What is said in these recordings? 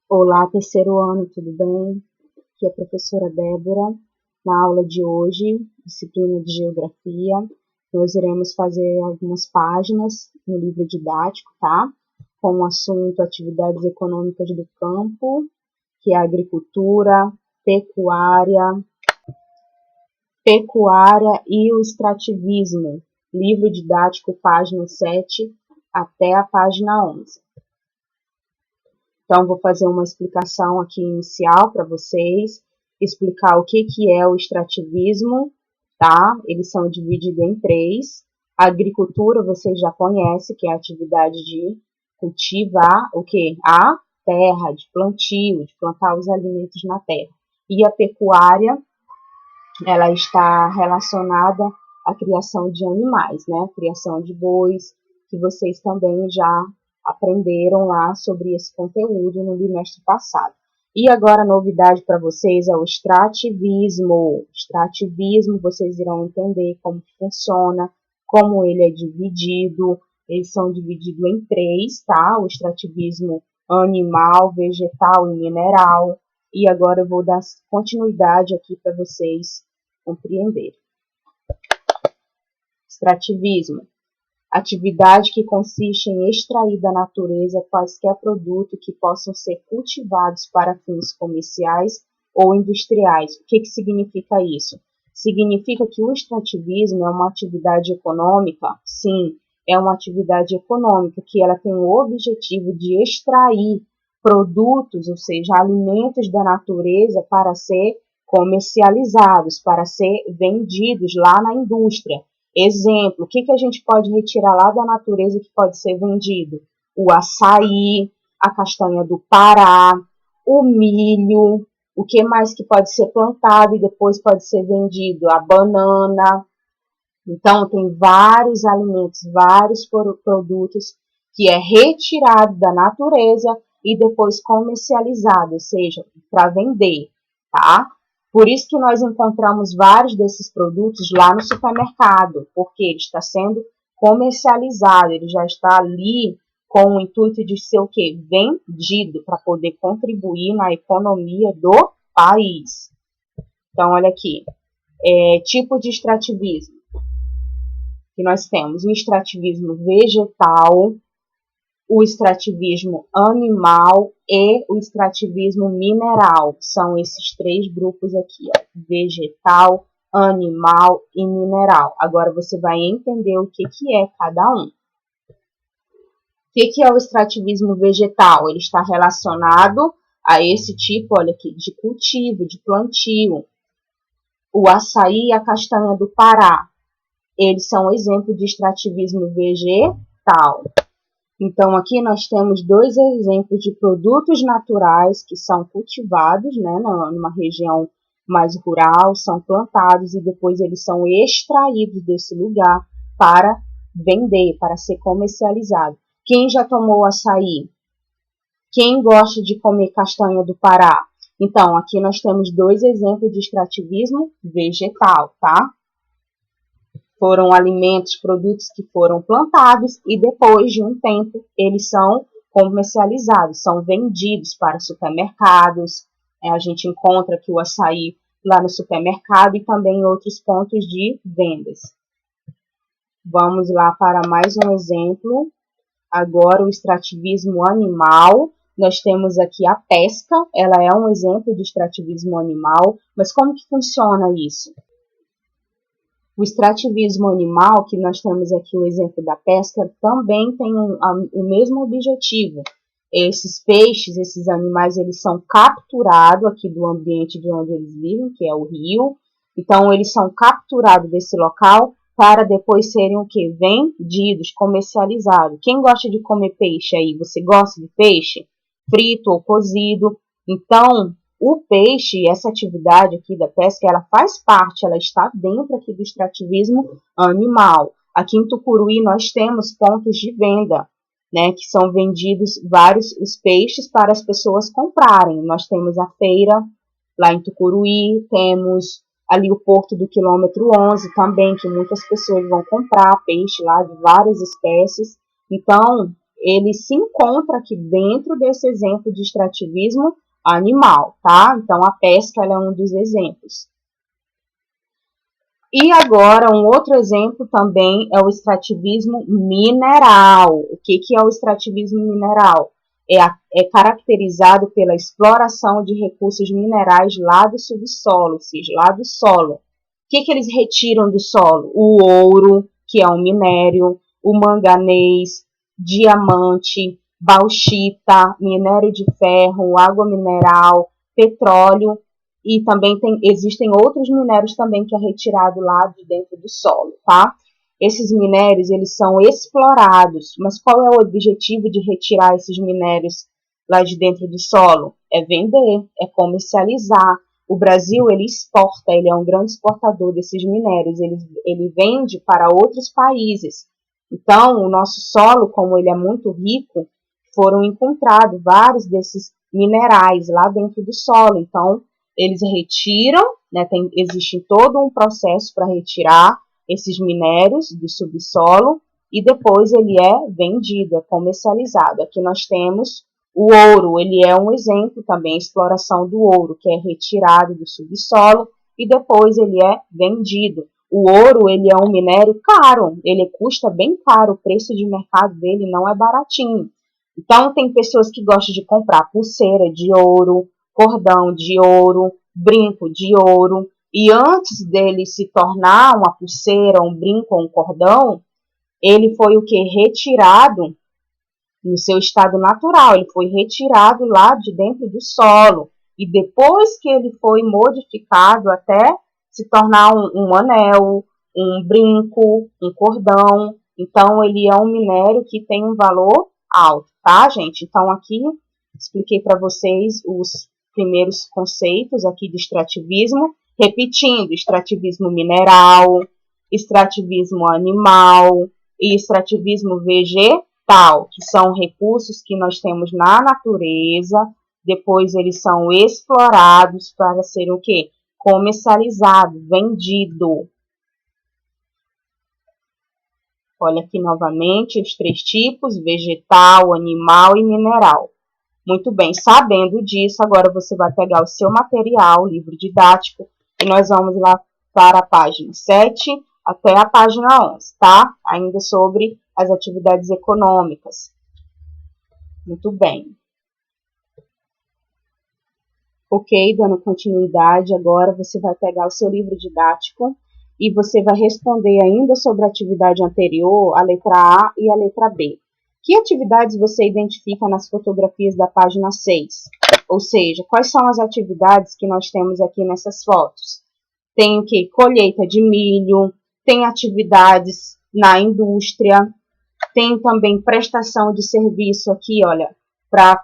Olá, terceiro ano, tudo bem? Aqui é a professora Débora. Na aula de hoje, disciplina de Geografia, nós iremos fazer algumas páginas no livro didático, tá? Com o assunto Atividades Econômicas do Campo, que é a agricultura, pecuária e o extrativismo. Livro didático, página 7 até a página 11. Então, vou fazer uma explicação aqui inicial para vocês, explicar o que é o extrativismo, tá? Eles são divididos em três. A agricultura, vocês já conhecem, que é a atividade de cultivar o quê? A terra, de plantio, de plantar os alimentos na terra. E a pecuária, ela está relacionada à criação de animais, né? Criação de bois, que vocês também já aprenderam lá sobre esse conteúdo no bimestre passado. E agora a novidade para vocês é o extrativismo. Extrativismo, vocês irão entender como funciona, como ele é dividido. Eles são divididos em três, tá? O extrativismo animal, vegetal e mineral. E agora eu vou dar continuidade aqui para vocês compreenderem. Extrativismo. Atividade que consiste em extrair da natureza quaisquer produtos que possam ser cultivados para fins comerciais ou industriais. O que significa isso? Significa que o extrativismo é uma atividade econômica? Sim, é uma atividade econômica que ela tem o objetivo de extrair produtos, ou seja, alimentos da natureza para ser comercializados, para ser vendidos lá na indústria. Exemplo, o que a gente pode retirar lá da natureza que pode ser vendido? O açaí, a castanha do Pará, o milho, o que mais que pode ser plantado e depois pode ser vendido? A banana. Então, tem vários alimentos, vários produtos que é retirado da natureza e depois comercializado, ou seja, para vender, tá? Por isso que nós encontramos vários desses produtos lá no supermercado, porque ele está sendo comercializado, ele já está ali com o intuito de ser o quê? Vendido, para poder contribuir na economia do país. Então, olha aqui, tipo de extrativismo que nós temos: o extrativismo vegetal, o extrativismo animal e o extrativismo mineral. São esses três grupos aqui, ó, vegetal, animal e mineral. Agora você vai entender o que é cada um. O que é o extrativismo vegetal? Ele está relacionado a esse tipo, olha aqui, de cultivo, de plantio. O açaí e a castanha do Pará, eles são exemplo de extrativismo vegetal. Então, aqui nós temos dois exemplos de produtos naturais que são cultivados, né, numa região mais rural, são plantados e depois eles são extraídos desse lugar para vender, para ser comercializado. Quem já tomou açaí? Quem gosta de comer castanha do Pará? Então, aqui nós temos dois exemplos de extrativismo vegetal, tá? Foram alimentos, produtos que foram plantados e depois de um tempo eles são comercializados, são vendidos para supermercados. A gente encontra aqui o açaí lá no supermercado e também em outros pontos de vendas. Vamos lá para mais um exemplo. Agora o extrativismo animal. Nós temos aqui a pesca, ela é um exemplo de extrativismo animal, mas como que funciona isso? O extrativismo animal, que nós temos aqui o exemplo da pesca, também tem o mesmo objetivo. Esses peixes, esses animais, eles são capturados aqui do ambiente de onde eles vivem, que é o rio. Então, eles são capturados desse local para depois serem o quê? Vendidos, comercializados. Quem gosta de comer peixe aí? Você gosta de peixe? Frito ou cozido? Então, o peixe, essa atividade aqui da pesca, ela faz parte, ela está dentro aqui do extrativismo animal. Aqui em Tucuruí nós temos pontos de venda, né, que são vendidos vários os peixes para as pessoas comprarem. Nós temos a feira lá em Tucuruí, temos ali o porto do quilômetro 11 também, que muitas pessoas vão comprar peixe lá de várias espécies. Então, ele se encontra aqui dentro desse exemplo de extrativismo animal, tá? Então, a pesca ela é um dos exemplos. E agora, um outro exemplo também é o extrativismo mineral. O que é o extrativismo mineral? É caracterizado pela exploração de recursos minerais lá do subsolo, ou seja, lá do solo. O que eles retiram do solo? O ouro, que é um minério, o manganês, diamante, bauxita, minério de ferro, água mineral, petróleo, e também existem outros minérios também que é retirado lá de dentro do solo, tá? Esses minérios, eles são explorados, mas qual é o objetivo de retirar esses minérios lá de dentro do solo? É vender, é comercializar. O Brasil, ele exporta, ele é um grande exportador desses minérios, ele vende para outros países. Então, o nosso solo, como ele é muito rico, foram encontrados vários desses minerais lá dentro do solo. Então, eles retiram, né, existe todo um processo para retirar esses minérios do subsolo e depois ele é vendido, é comercializado. Aqui nós temos o ouro, ele é um exemplo também, a exploração do ouro, que é retirado do subsolo e depois ele é vendido. O ouro, ele é um minério caro, ele custa bem caro, o preço de mercado dele não é baratinho. Então, tem pessoas que gostam de comprar pulseira de ouro, cordão de ouro, brinco de ouro, e antes dele se tornar uma pulseira, um brinco ou um cordão, ele foi o que? Retirado no seu estado natural, ele foi retirado lá de dentro do solo, e depois que ele foi modificado até se tornar um anel, um brinco, um cordão, então ele é um minério que tem um valor alto, tá, gente? Então aqui expliquei para vocês os primeiros conceitos aqui de extrativismo, repetindo, extrativismo mineral, extrativismo animal e extrativismo vegetal, que são recursos que nós temos na natureza, depois eles são explorados para ser o quê? Comercializado, vendido. Olha aqui novamente os três tipos, vegetal, animal e mineral. Muito bem, sabendo disso, agora você vai pegar o seu material, o livro didático, e nós vamos lá para a página 7 até a página 11, tá? Ainda sobre as atividades econômicas. Muito bem. Ok, dando continuidade, agora você vai pegar o seu livro didático e você vai responder ainda sobre a atividade anterior, a letra A e a letra B. Que atividades você identifica nas fotografias da página 6? Ou seja, quais são as atividades que nós temos aqui nessas fotos? Tem o que? Colheita de milho, tem atividades na indústria, tem também prestação de serviço aqui, olha,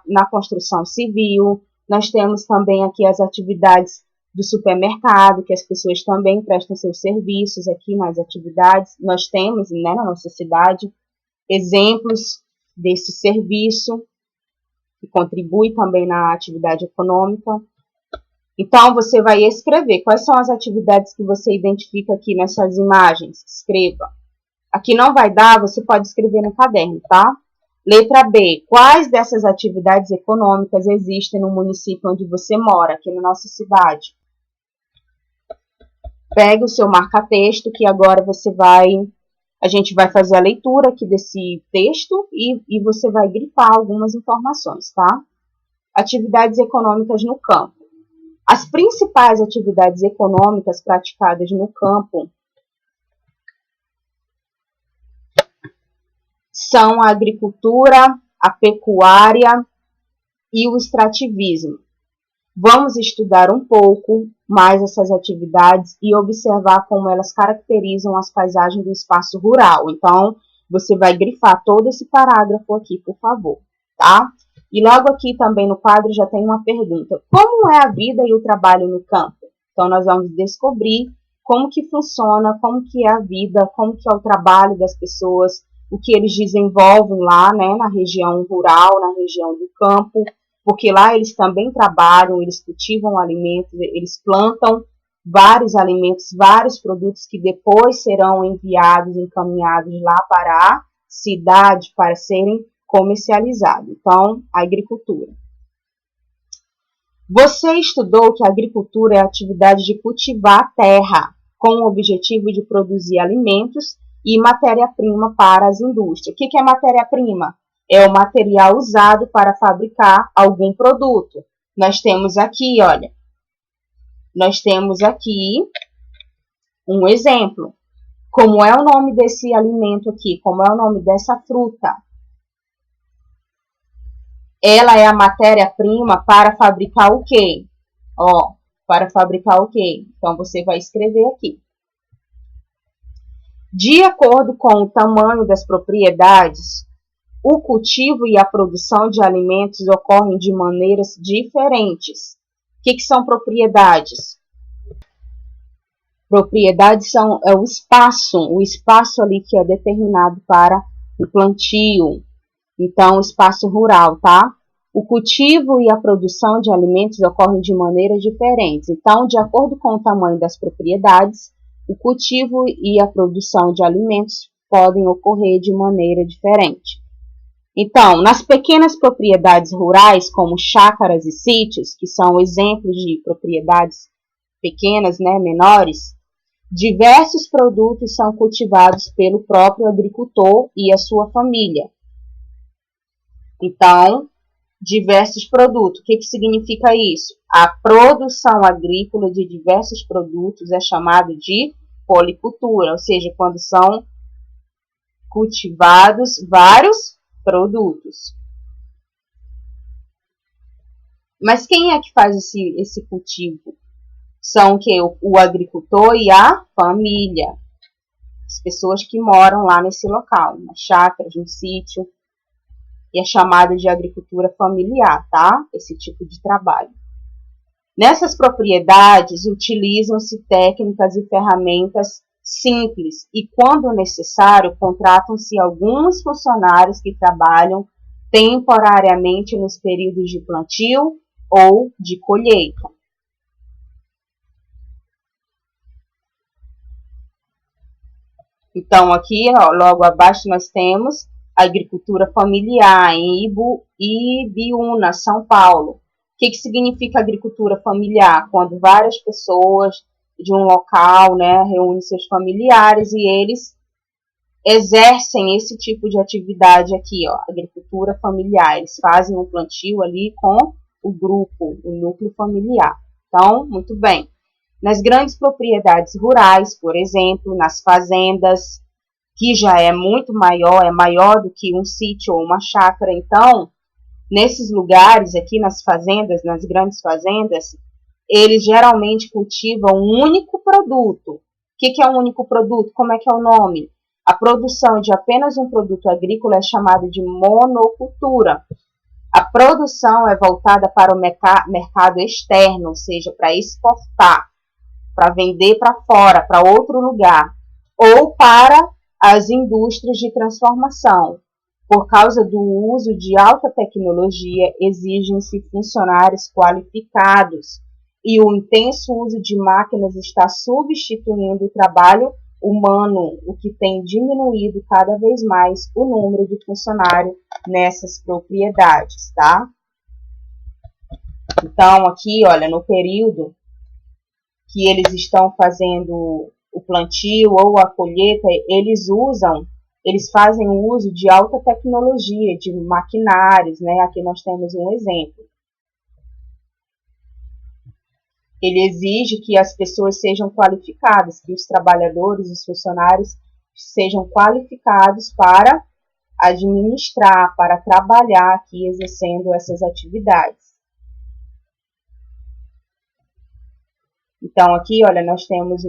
na construção civil. Nós temos também aqui as atividades do supermercado, que as pessoas também prestam seus serviços aqui nas atividades. Nós temos, né, na nossa cidade, exemplos desse serviço, que contribui também na atividade econômica. Então, você vai escrever quais são as atividades que você identifica aqui nessas imagens. Escreva. Aqui não vai dar, você pode escrever no caderno, tá? Letra B. Quais dessas atividades econômicas existem no município onde você mora, aqui na nossa cidade? Pegue o seu marca-texto, que agora a gente vai fazer a leitura aqui desse texto e você vai grifar algumas informações, tá? Atividades econômicas no campo. As principais atividades econômicas praticadas no campo são a agricultura, a pecuária e o extrativismo. Vamos estudar um pouco mais essas atividades e observar como elas caracterizam as paisagens do espaço rural. Então, você vai grifar todo esse parágrafo aqui, por favor, tá? E logo aqui também no quadro já tem uma pergunta. Como é a vida e o trabalho no campo? Então, nós vamos descobrir como que funciona, como que é a vida, como que é o trabalho das pessoas, o que eles desenvolvem lá, né, na região rural, na região do campo, porque lá eles também trabalham, eles cultivam alimentos, eles plantam vários alimentos, vários produtos que depois serão enviados, encaminhados lá para a cidade para serem comercializado. Então, agricultura. Você estudou que a agricultura é a atividade de cultivar a terra com o objetivo de produzir alimentos e matéria-prima para as indústrias. O que é matéria-prima? É o material usado para fabricar algum produto. Nós temos aqui, olha, nós temos aqui um exemplo. Como é o nome desse alimento aqui? Como é o nome dessa fruta? Ela é a matéria-prima para fabricar o quê? Ó, para fabricar o quê? Então, você vai escrever aqui. De acordo com o tamanho das propriedades, o cultivo e a produção de alimentos ocorrem de maneiras diferentes. O que são propriedades? Propriedades é o espaço ali que é determinado para o plantio. Então, espaço rural, tá? O cultivo e a produção de alimentos ocorrem de maneiras diferentes. Então, de acordo com o tamanho das propriedades, o cultivo e a produção de alimentos podem ocorrer de maneira diferente. Então, nas pequenas propriedades rurais, como chácaras e sítios, que são exemplos de propriedades pequenas, né, menores, diversos produtos são cultivados pelo próprio agricultor e a sua família. Então, diversos produtos. O que significa isso? A produção agrícola de diversos produtos é chamada de policultura, ou seja, quando são cultivados vários produtos. Mas quem é que faz esse cultivo? São o agricultor e a família. As pessoas que moram lá nesse local, nas chácaras, no sítio. E é chamada de agricultura familiar, tá? Esse tipo de trabalho. Nessas propriedades, utilizam-se técnicas e ferramentas simples e, quando necessário, contratam-se alguns funcionários que trabalham temporariamente nos períodos de plantio ou de colheita. Então, aqui, ó, logo abaixo, nós temos agricultura familiar em Ibiúna, São Paulo. O que significa agricultura familiar? Quando várias pessoas de um local, né, reúnem seus familiares e eles exercem esse tipo de atividade aqui, ó, agricultura familiar. Eles fazem um plantio ali com o grupo, o núcleo familiar. Então, muito bem. Nas grandes propriedades rurais, por exemplo, nas fazendas, que já é muito maior, é maior do que um sítio ou uma chácara. Então, nesses lugares aqui, nas fazendas, nas grandes fazendas, eles geralmente cultivam um único produto. O que é um único produto? Como é que é o nome? A produção de apenas um produto agrícola é chamada de monocultura. A produção é voltada para o mercado externo, ou seja, para exportar, para vender para fora, para outro lugar, ou para as indústrias de transformação. Por causa do uso de alta tecnologia, exigem-se funcionários qualificados e o intenso uso de máquinas está substituindo o trabalho humano, o que tem diminuído cada vez mais o número de funcionários nessas propriedades, tá? Então, aqui, olha, no período que eles estão fazendo o plantio ou a colheita, eles fazem o uso de alta tecnologia, de maquinários, né? Aqui nós temos um exemplo. Ele exige que as pessoas sejam qualificadas, que os trabalhadores, os funcionários sejam qualificados para administrar, para trabalhar aqui exercendo essas atividades. Então, aqui, olha, nós temos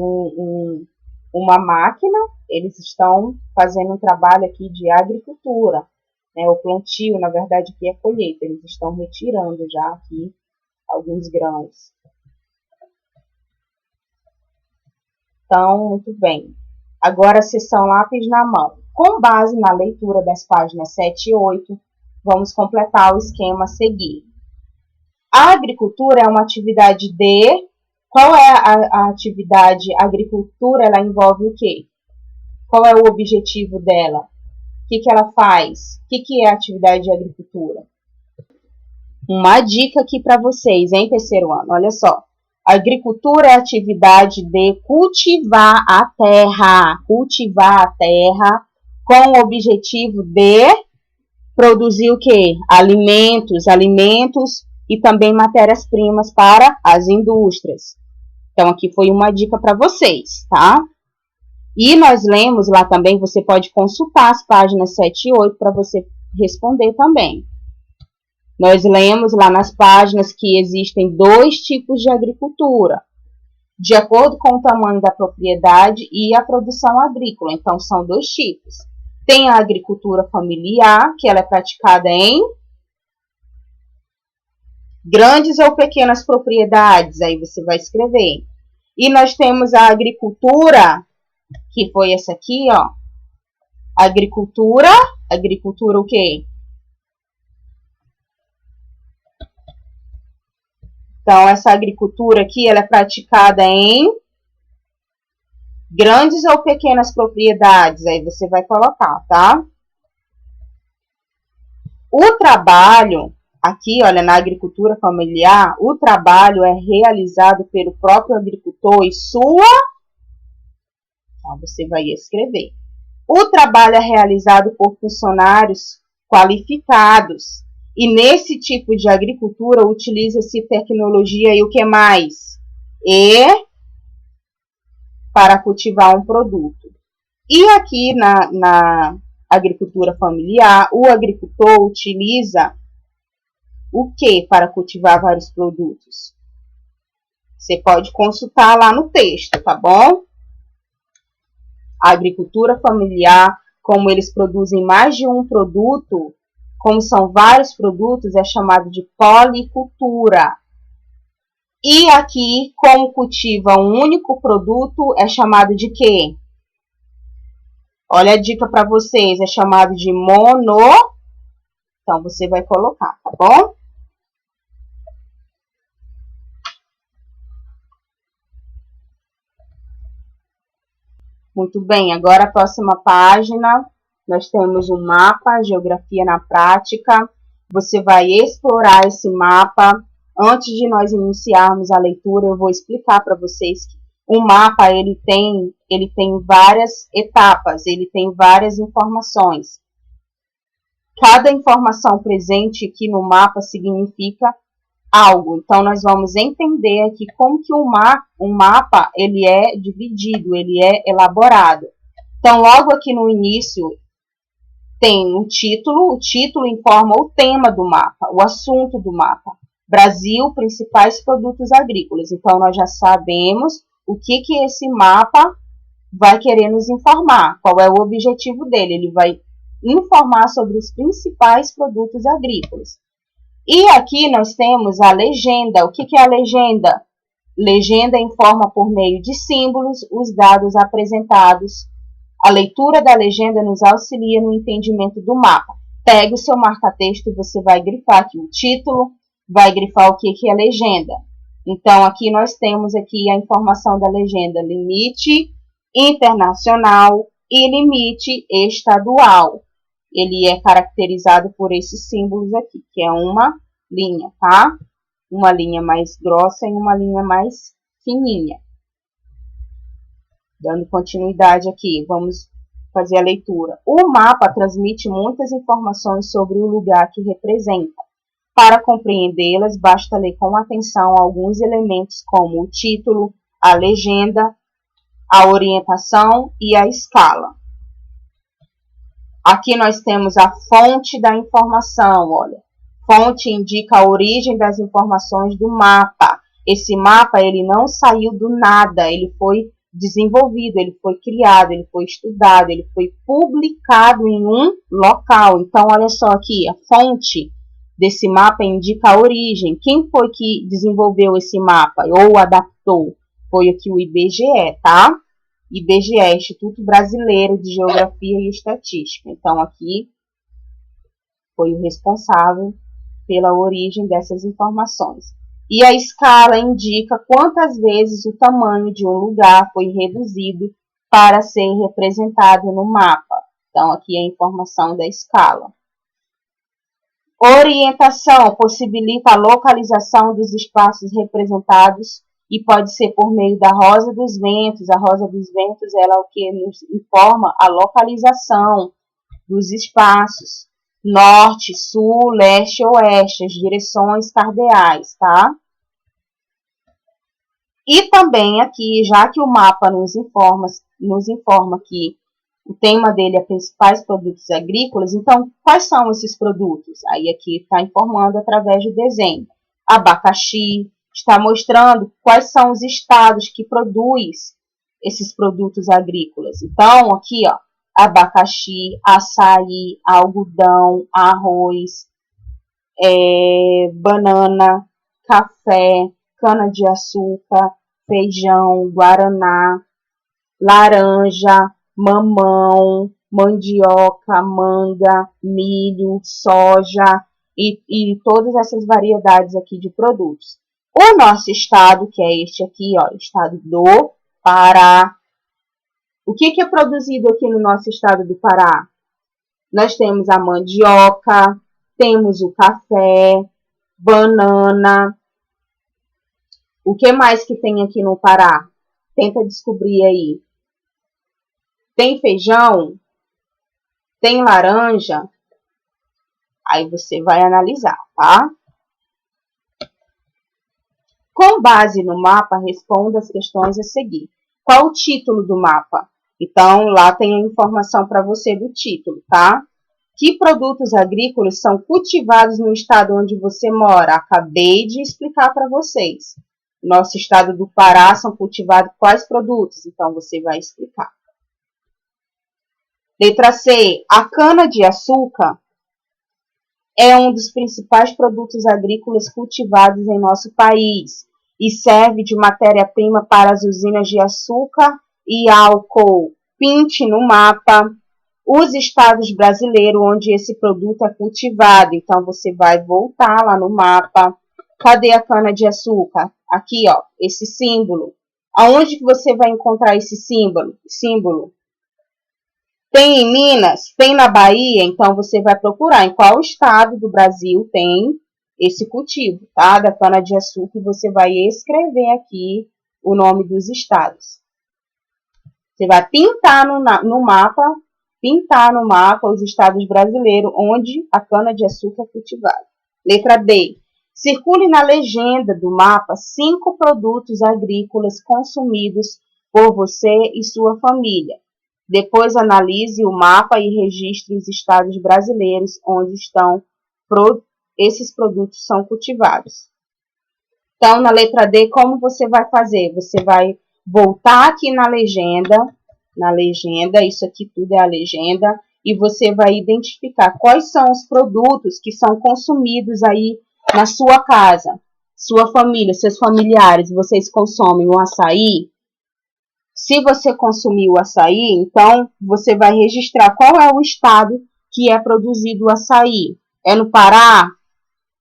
uma máquina, eles estão fazendo um trabalho aqui de agricultura, né? O plantio, na verdade, aqui é colheita, eles estão retirando já aqui alguns grãos. Então, muito bem. Agora, a seção lápis na mão. Com base na leitura das páginas 7 e 8, vamos completar o esquema a seguir. A agricultura é uma atividade de... Qual é a atividade? A agricultura, ela envolve o quê? Qual é o objetivo dela? que ela faz? O que é a atividade de agricultura? Uma dica aqui para vocês, hein, terceiro ano, olha só. A agricultura é a atividade de cultivar a terra com o objetivo de produzir o quê? Alimentos e também matérias-primas para as indústrias. Então, aqui foi uma dica para vocês, tá? E nós lemos lá também, você pode consultar as páginas 7 e 8 para você responder também. Nós lemos lá nas páginas que existem 2 tipos de agricultura, de acordo com o tamanho da propriedade e a produção agrícola. Então, são 2 tipos. Tem a agricultura familiar, que ela é praticada em grandes ou pequenas propriedades, aí você vai escrever. E nós temos a agricultura, que foi essa aqui, ó. Agricultura o quê? Então, essa agricultura aqui, ela é praticada em grandes ou pequenas propriedades, aí você vai colocar, tá? O trabalho, aqui, olha, na agricultura familiar, o trabalho é realizado pelo próprio agricultor e sua... Então, você vai escrever. O trabalho é realizado por funcionários qualificados. E nesse tipo de agricultura utiliza-se tecnologia e o que mais? E para cultivar um produto. E aqui na agricultura familiar, o agricultor utiliza o que para cultivar vários produtos? Você pode consultar lá no texto, tá bom? A agricultura familiar, como eles produzem mais de um produto, como são vários produtos, é chamado de policultura. E aqui, como cultiva um único produto, é chamado de quê? Olha a dica para vocês, é chamado de mono. Então, você vai colocar, tá bom? Muito bem, agora a próxima página, nós temos um mapa, geografia na prática. Você vai explorar esse mapa. Antes de nós iniciarmos a leitura, eu vou explicar para vocês que o mapa ele tem várias etapas, ele tem várias informações. Cada informação presente aqui no mapa significa algo. Então, nós vamos entender aqui como que um mapa ele é dividido, ele é elaborado. Então, logo aqui no início, tem o título informa o tema do mapa, o assunto do mapa. Brasil, principais produtos agrícolas. Então, nós já sabemos o que esse mapa vai querer nos informar, qual é o objetivo dele. Ele vai informar sobre os principais produtos agrícolas. E aqui nós temos a legenda. O que é a legenda? Legenda informa por meio de símbolos os dados apresentados. A leitura da legenda nos auxilia no entendimento do mapa. Pegue o seu marca-texto e você vai grifar aqui o título, vai grifar o que é legenda. Então, aqui nós temos aqui a informação da legenda: limite internacional e limite estadual. Ele é caracterizado por esses símbolos aqui, que é uma linha, tá? Uma linha mais grossa e uma linha mais fininha. Dando continuidade aqui, vamos fazer a leitura. O mapa transmite muitas informações sobre o lugar que representa. Para compreendê-las, basta ler com atenção alguns elementos como o título, a legenda, a orientação e a escala. Aqui nós temos a fonte da informação, olha. Fonte indica a origem das informações do mapa. Esse mapa, ele não saiu do nada, ele foi desenvolvido, ele foi criado, ele foi estudado, ele foi publicado em um local. Então, olha só aqui, a fonte desse mapa indica a origem. Quem foi que desenvolveu esse mapa ou adaptou? Foi aqui o IBGE, tá? IBGE, Instituto Brasileiro de Geografia e Estatística. Então, aqui foi o responsável pela origem dessas informações. E a escala indica quantas vezes o tamanho de um lugar foi reduzido para ser representado no mapa. Então, aqui é a informação da escala. Orientação possibilita a localização dos espaços representados e pode ser por meio da rosa dos ventos. A rosa dos ventos, ela é o que nos informa a localização dos espaços. Norte, sul, leste, oeste, as direções cardeais, tá? E também aqui, já que o mapa nos informa que o tema dele é principais produtos agrícolas, então quais são esses produtos? Aí aqui está informando através do desenho. Abacaxi, está mostrando quais são os estados que produz esses produtos agrícolas. Então, aqui, ó, abacaxi, açaí, algodão, arroz, banana, café, cana-de-açúcar, feijão, guaraná, laranja, mamão, mandioca, manga, milho, soja e todas essas variedades aqui de produtos. O nosso estado, que é este aqui, ó, estado do Pará. O que é produzido aqui no nosso estado do Pará? Nós temos a mandioca, temos o café, banana. O que mais que tem aqui no Pará? Tenta descobrir aí. Tem feijão? Tem laranja? Aí você vai analisar, tá? Com base no mapa, responda as questões a seguir. Qual o título do mapa? Então, lá tem a informação para você do título, tá? Que produtos agrícolas são cultivados no estado onde você mora? Acabei de explicar para vocês. Nosso estado do Pará são cultivados quais produtos? Então, você vai explicar. Letra C. A cana-de-açúcar é um dos principais produtos agrícolas cultivados em nosso país e serve de matéria-prima para as usinas de açúcar e álcool. Pinte no mapa os estados brasileiros onde esse produto é cultivado. Então, você vai voltar lá no mapa. Cadê a cana-de-açúcar? Aqui, ó, esse símbolo. Aonde que você vai encontrar esse símbolo? Tem em Minas? Tem na Bahia? Então, você vai procurar em qual estado do Brasil tem esse cultivo, tá? Da cana-de-açúcar, e você vai escrever aqui o nome dos estados. Você vai pintar no mapa os estados brasileiros onde a cana-de-açúcar é cultivada. Letra D. Circule na legenda do mapa 5 produtos agrícolas consumidos por você e sua família. Depois analise o mapa e registre os estados brasileiros onde esses produtos são cultivados. Então, na letra D, como você vai fazer? Você vai voltar aqui na legenda, isso aqui tudo é a legenda, e você vai identificar quais são os produtos que são consumidos aí na sua casa, sua família, seus familiares. Vocês consomem o açaí? Se você consumir o açaí, então você vai registrar qual é o estado que é produzido o açaí. É no Pará?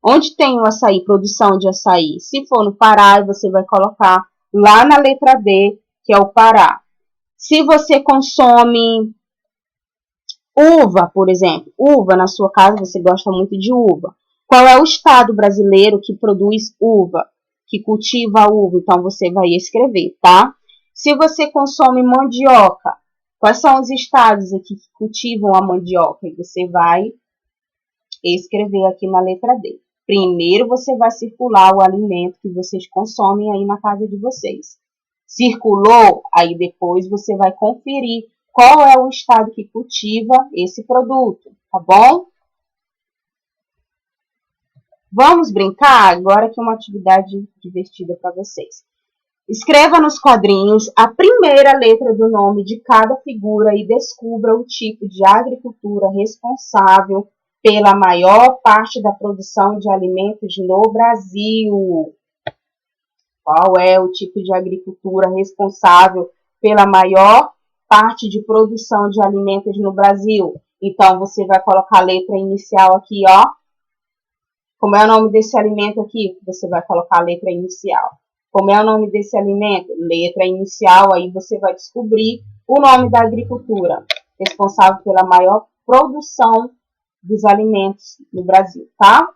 Onde tem o açaí, produção de açaí? Se for no Pará, você vai colocar lá na letra D, que é o Pará. Se você consome uva, por exemplo, uva na sua casa, você gosta muito de uva. Qual é o estado brasileiro que produz uva, que cultiva uva? Então, você vai escrever, tá? Se você consome mandioca, quais são os estados aqui que cultivam a mandioca? E você vai escrever aqui na letra D. Primeiro, você vai circular o alimento que vocês consomem aí na casa de vocês. Circulou, aí depois você vai conferir qual é o estado que cultiva esse produto, tá bom? Vamos brincar agora que é uma atividade divertida para vocês. Escreva nos quadrinhos a primeira letra do nome de cada figura e descubra o tipo de agricultura responsável pela maior parte da produção de alimentos no Brasil. Qual é o tipo de agricultura responsável pela maior parte de produção de alimentos no Brasil? Então, você vai colocar a letra inicial aqui, ó. Como é o nome desse alimento aqui? Você vai colocar a letra inicial. Como é o nome desse alimento? Letra inicial, aí você vai descobrir o nome da agricultura. responsável pela maior produção dos alimentos no Brasil, tá?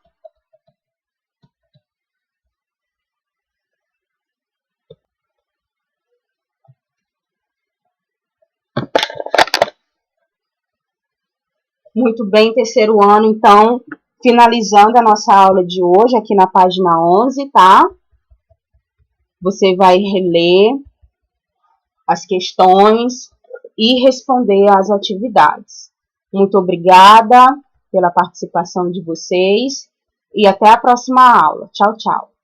Muito bem, terceiro ano, então, finalizando a nossa aula de hoje, aqui na página 11, tá? Você vai reler as questões e responder às atividades. Muito obrigada pela participação de vocês e até a próxima aula. Tchau, tchau.